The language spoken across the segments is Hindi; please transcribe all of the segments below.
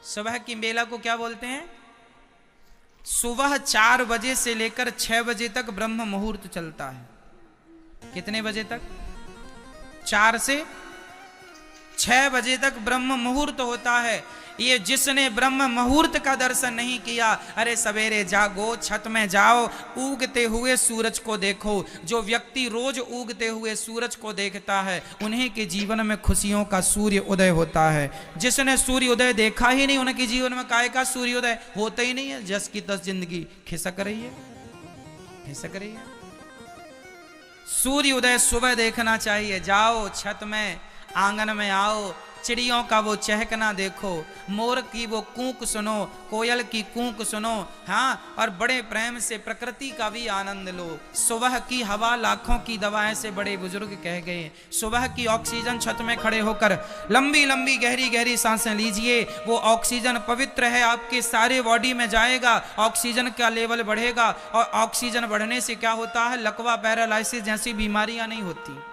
सुबह की बेला को क्या बोलते हैं? सुबह 4 बजे से लेकर 6 बजे तक ब्रह्म मुहूर्त चलता है। कितने बजे तक? 4 से 6 बजे तक ब्रह्म मुहूर्त होता है। ये जिसने ब्रह्म मुहूर्त का दर्शन नहीं किया, अरे सवेरे जागो, छत में जाओ, उगते हुए सूरज को देखो। जो व्यक्ति रोज उगते हुए सूरज को देखता है, उन्हीं के जीवन में खुशियों का सूर्य उदय होता है। जिसने सूर्य उदय देखा ही नहीं, उनके जीवन में काय का सूर्य उदय होता ही नहीं है। जस की तस जिंदगी खिसक रही है, खिसक रही है। सूर्य उदय सुबह देखना चाहिए। जाओ छत में, आंगन में आओ, चिड़ियों का वो चहकना देखो, मोर की वो कूक सुनो, कोयल की कूक सुनो, हाँ, और बड़े प्रेम से प्रकृति का भी आनंद लो। सुबह की हवा लाखों की दवा, ऐसे बड़े बुजुर्ग कह गए। सुबह की ऑक्सीजन, छत में खड़े होकर लंबी लंबी गहरी गहरी सांसें लीजिए। वो ऑक्सीजन पवित्र है, आपके सारे बॉडी में जाएगा, ऑक्सीजन का लेवल बढ़ेगा, और ऑक्सीजन बढ़ने से क्या होता है? लकवा, पैरालाइसिस जैसी बीमारियां नहीं होती।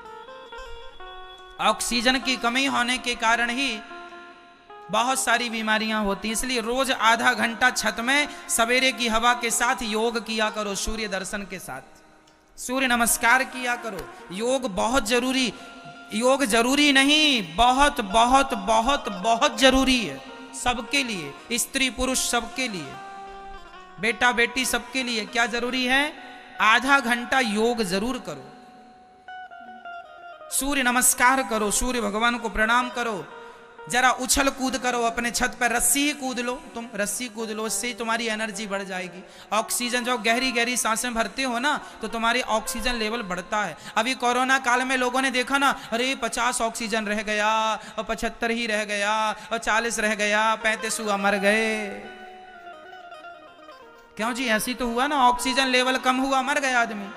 ऑक्सीजन की कमी होने के कारण ही बहुत सारी बीमारियां होती। इसलिए रोज आधा घंटा छत में सवेरे की हवा के साथ योग किया करो, सूर्य दर्शन के साथ सूर्य नमस्कार किया करो। योग बहुत जरूरी, योग जरूरी नहीं, बहुत बहुत बहुत बहुत जरूरी है सबके लिए, स्त्री पुरुष सबके लिए, बेटा बेटी सबके लिए। क्या जरूरी है? आधा घंटा योग जरूर करो, सूर्य नमस्कार करो, सूर्य भगवान को प्रणाम करो, जरा उछल कूद करो अपने छत पर, रस्सी ही कूद लो, तुम रस्सी कूद लो, इससे ही तुम्हारी एनर्जी बढ़ जाएगी। ऑक्सीजन, जब गहरी गहरी सांसें भरते हो ना, तो तुम्हारी ऑक्सीजन लेवल बढ़ता है। अभी कोरोना काल में लोगों ने देखा ना, अरे 50 ऑक्सीजन रह गया, और 75 ही रह गया, और 40 रह गया, 35 हुआ, मर गए। क्यों जी? ऐसी तो हुआ ना, ऑक्सीजन लेवल कम हुआ, मर गया आदमी।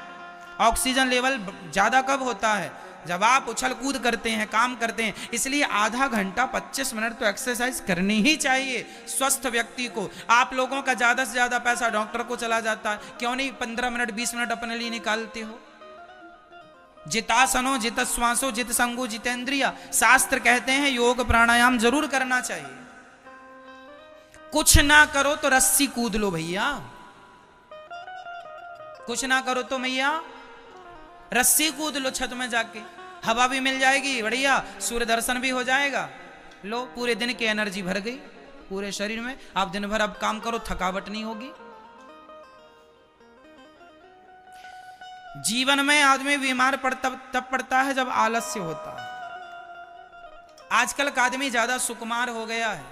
ऑक्सीजन लेवल ज्यादा कब होता है? जब आप उछल कूद करते हैं, काम करते हैं। इसलिए आधा घंटा 25 मिनट तो एक्सरसाइज करनी ही चाहिए स्वस्थ व्यक्ति को। आप लोगों का ज्यादा से ज्यादा पैसा डॉक्टर को चला जाता है, क्यों नहीं 15 मिनट 20 मिनट अपने लिए निकालते हो? जितासनो जित श्वासो जित संगो जितेंद्रिया, शास्त्र कहते हैं योग प्राणायाम जरूर करना चाहिए। कुछ ना करो तो रस्सी कूद लो भैया, कुछ ना करो तो भैया रस्सी कूद लो, छत में जाके हवा भी मिल जाएगी बढ़िया, सूर्य दर्शन भी हो जाएगा। लो, पूरे दिन की एनर्जी भर गई पूरे शरीर में। आप दिन भर अब काम करो, थकावट नहीं होगी। जीवन में आदमी बीमार तब पड़ता है जब आलस्य होता है। आजकल का आदमी ज्यादा सुकुमार हो गया है।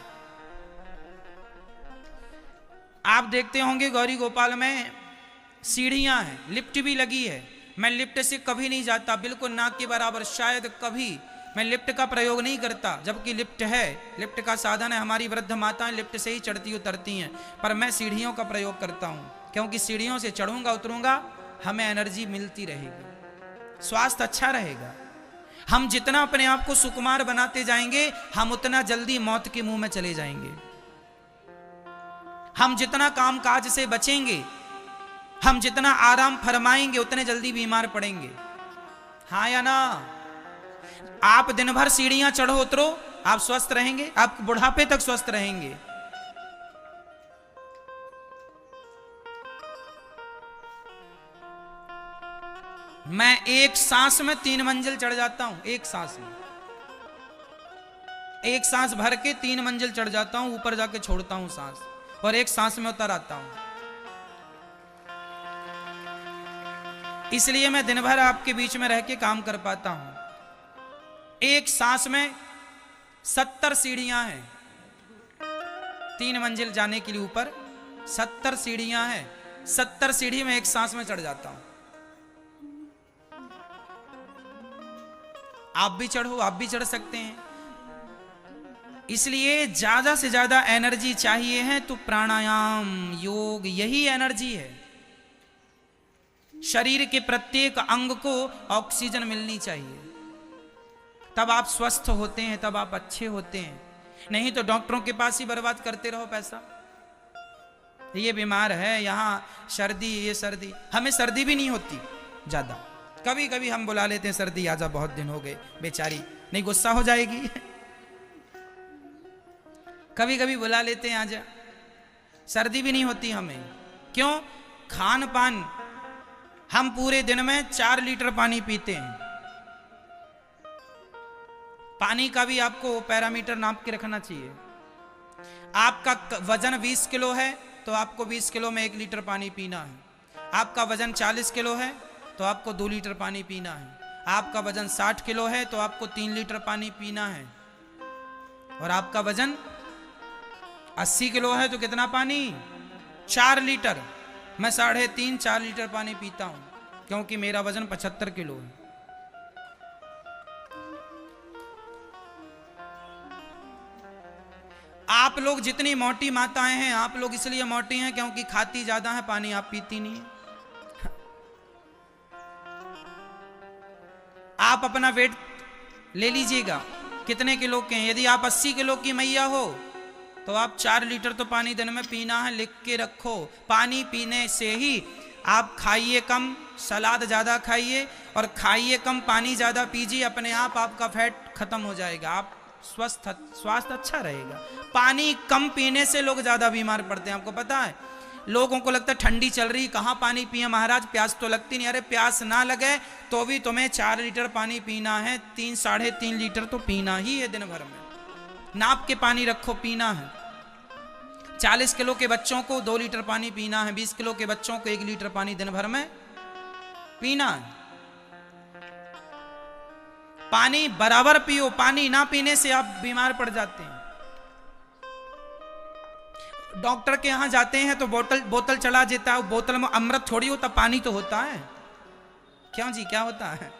आप देखते होंगे गौरी गोपाल में सीढ़ियां हैं, लिफ्ट भी लगी है। मैं लिफ्ट से कभी नहीं जाता, बिल्कुल नाक के बराबर, शायद कभी मैं लिफ्ट का प्रयोग नहीं करता, जबकि लिफ्ट है, लिफ्ट का साधन है। हमारी वृद्ध माताएं लिफ्ट से ही चढ़ती उतरती हैं, पर मैं सीढ़ियों का प्रयोग करता हूं, क्योंकि सीढ़ियों से चढ़ूंगा उतरूंगा, हमें एनर्जी मिलती रहेगी, स्वास्थ्य अच्छा रहेगा। हम जितना अपने आप को सुकुमार बनाते जाएंगे, हम उतना जल्दी मौत के मुंह में चले जाएंगे। हम जितना काम काज से बचेंगे, हम जितना आराम फरमाएंगे, उतने जल्दी बीमार पड़ेंगे। हाँ या ना? आप दिन भर सीढ़ियां चढ़ो उतरो, आप स्वस्थ रहेंगे, आप बुढ़ापे तक स्वस्थ रहेंगे। मैं एक सांस में 3 मंजिल चढ़ जाता हूं, एक सांस में, एक सांस भर के 3 मंजिल चढ़ जाता हूं, ऊपर जाके छोड़ता हूं सांस, और एक सांस में उतर आता हूं। इसलिए मैं दिन भर आपके बीच में रह के काम कर पाता हूं। एक सांस में 70 सीढ़ियां हैं, 3 मंजिल जाने के लिए ऊपर 70 सीढ़ियां हैं। 70 सीढ़ी में एक सांस में चढ़ जाता हूं। आप भी चढ़ो, आप भी चढ़ सकते हैं। इसलिए ज्यादा से ज्यादा एनर्जी चाहिए है तो प्राणायाम, योग, यही एनर्जी है। शरीर के प्रत्येक अंग को ऑक्सीजन मिलनी चाहिए, तब आप स्वस्थ होते हैं, तब आप अच्छे होते हैं। नहीं तो डॉक्टरों के पास ही बर्बाद करते रहो पैसा। ये बीमार है, यहां सर्दी, ये सर्दी, हमें सर्दी भी नहीं होती ज्यादा। कभी कभी हम बुला लेते हैं, सर्दी आजा, बहुत दिन हो गए, बेचारी नहीं गुस्सा हो जाएगी। कभी कभी बुला लेते हैं आजा, सर्दी भी नहीं होती हमें। क्यों? खान पान, हम पूरे दिन में 4 लीटर पानी पीते हैं। पानी का भी आपको पैरामीटर नाप के रखना चाहिए। आपका वजन 20 किलो है तो आपको 20 किलो में 1 लीटर पानी पीना है। आपका वजन 40 किलो है तो आपको 2 लीटर पानी पीना है। आपका वजन 60 किलो है तो आपको 3 लीटर पानी पीना है। और आपका वजन 80 किलो है तो कितना पानी? 4 लीटर। मैं 3.5-4 लीटर पानी पीता हूं क्योंकि मेरा वजन 75 किलो है। आप लोग जितनी मोटी माताएं हैं, आप लोग इसलिए मोटी हैं क्योंकि खाती ज्यादा है, पानी आप पीती नहीं है। आप अपना वेट ले लीजिएगा कितने किलो के हैं। यदि आप 80 किलो की मैया हो तो आप 4 लीटर तो पानी दिन में पीना है, लिख के रखो। पानी पीने से ही आप खाइए कम, सलाद ज्यादा खाइए और खाइए कम, पानी ज्यादा पीजिए, अपने आप आपका फैट खत्म हो जाएगा, आप स्वास्थ्य अच्छा रहेगा। पानी कम पीने से लोग ज्यादा बीमार पड़ते हैं। आपको पता है, लोगों को लगता है ठंडी चल रही कहां पानी पिए महाराज, प्यास तो लगती नहीं। अरे प्यास ना लगे तो भी तुम्हें 4 लीटर पानी पीना है, 3-3.5 लीटर तो पीना ही है दिन भर में। नाप के पानी रखो, पीना है। 40 किलो के बच्चों को 2 लीटर पानी पीना है, 20 किलो के बच्चों को 1 लीटर पानी दिन भर में पीना है। पानी बराबर पियो, पानी ना पीने से आप बीमार पड़ जाते हैं। डॉक्टर के यहां जाते हैं तो बोतल चला देता है, बोतल में अमृत थोड़ी होता, पानी तो होता है। क्यों जी, क्या होता है?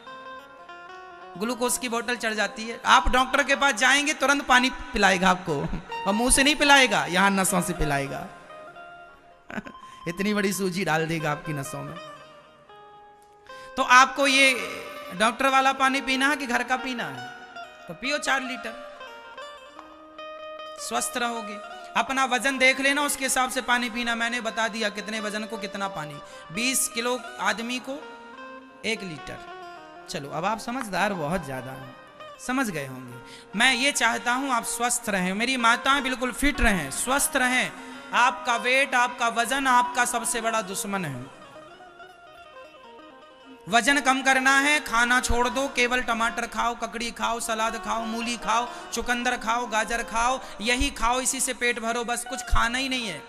ग्लूकोज की बोतल चढ़ जाती है। आप डॉक्टर के पास जाएंगे तुरंत पानी पिलाएगा आपको, और मुंह से नहीं पिलाएगा, यहां नसों से पिलाएगा। इतनी बड़ी सूजी डाल देगा आपकी नसों में। तो आपको ये डॉक्टर वाला पानी पीना है कि घर का पीना है? तो पियो 4 लीटर, स्वस्थ रहोगे। अपना वजन देख लेना, उसके हिसाब से पानी पीना। मैंने बता दिया कितने वजन को कितना पानी। 20 किलो आदमी को 1 लीटर। चलो अब आप समझदार बहुत ज्यादा हैं, समझ गए होंगे। मैं ये चाहता हूं आप स्वस्थ रहें, मेरी माताएं बिल्कुल फिट रहें, स्वस्थ रहें। आपका वेट, आपका वजन आपका सबसे बड़ा दुश्मन है। वजन कम करना है, खाना छोड़ दो, केवल टमाटर खाओ, ककड़ी खाओ, सलाद खाओ, मूली खाओ, चुकंदर खाओ, गाजर खाओ, यही खाओ, इसी से पेट भरो, बस कुछ खाना ही नहीं है।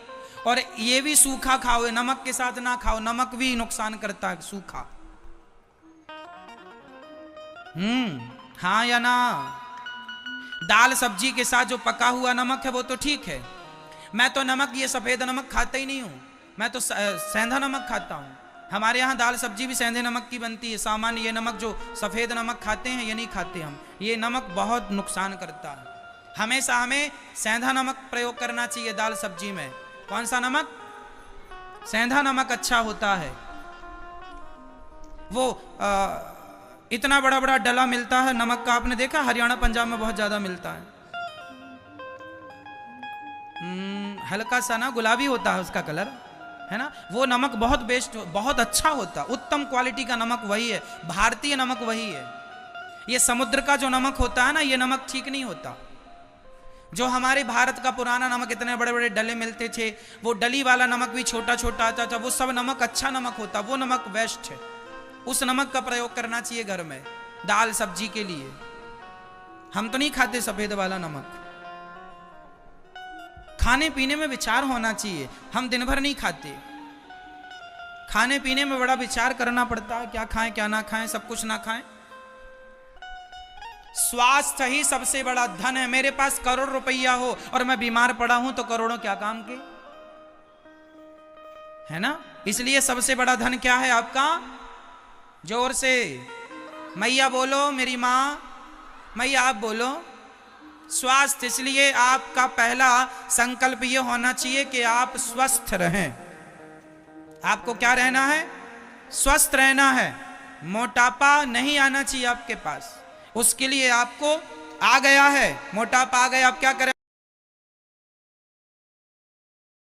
और ये भी सूखा खाओ, नमक के साथ ना खाओ, नमक भी नुकसान करता है सूखा। हाँ या ना? दाल सब्जी के साथ जो पका हुआ नमक है वो तो ठीक है। मैं तो नमक, ये सफेद नमक खाता ही नहीं हूं, मैं तो सेंधा नमक खाता हूं। हमारे यहाँ दाल सब्जी भी सेंधे नमक की बनती है। सामान्य ये नमक जो सफ़ेद नमक खाते हैं ये नहीं खाते हम, ये नमक बहुत नुकसान करता है। हमेशा हमें सेंधा नमक प्रयोग करना चाहिए दाल सब्जी में। कौन सा नमक? सेंधा नमक अच्छा होता है। वो इतना बड़ा बड़ा डला मिलता है नमक का, आपने देखा? हरियाणा पंजाब में बहुत ज़्यादा मिलता है। हल्का सा ना गुलाबी होता है उसका कलर, है ना? वो नमक बहुत बेस्ट, बहुत अच्छा होता, उत्तम क्वालिटी का नमक वही है, भारतीय नमक वही है। ये समुद्र का जो नमक होता है ना, ये नमक ठीक नहीं होता। जो हमारे भारत का पुराना नमक, इतने बड़े बड़े डले मिलते थे, वो डली वाला नमक भी छोटा छोटा आता था, वो सब नमक अच्छा नमक होता, वो नमक बेस्ट है। उस नमक का प्रयोग करना चाहिए घर में दाल सब्जी के लिए। हम तो नहीं खाते सफेद वाला नमक। खाने पीने में विचार होना चाहिए, हम दिन भर नहीं खाते। खाने पीने में बड़ा विचार करना पड़ता है, क्या खाएं क्या ना खाएं, सब कुछ ना खाएं। स्वास्थ्य ही सबसे बड़ा धन है। मेरे पास करोड़ रुपया हो और मैं बीमार पड़ा हूं तो करोड़ों क्या काम के, है ना? इसलिए सबसे बड़ा धन क्या है आपका? जोर से मैया बोलो, मेरी मां, मैया आप बोलो। स्वास्थ्य। इसलिए आपका पहला संकल्प यह होना चाहिए कि आप स्वस्थ रहें। आपको क्या रहना है? स्वस्थ रहना है। मोटापा नहीं आना चाहिए आपके पास। उसके लिए आपको आ गया है मोटापा, आ गया, आप क्या करें?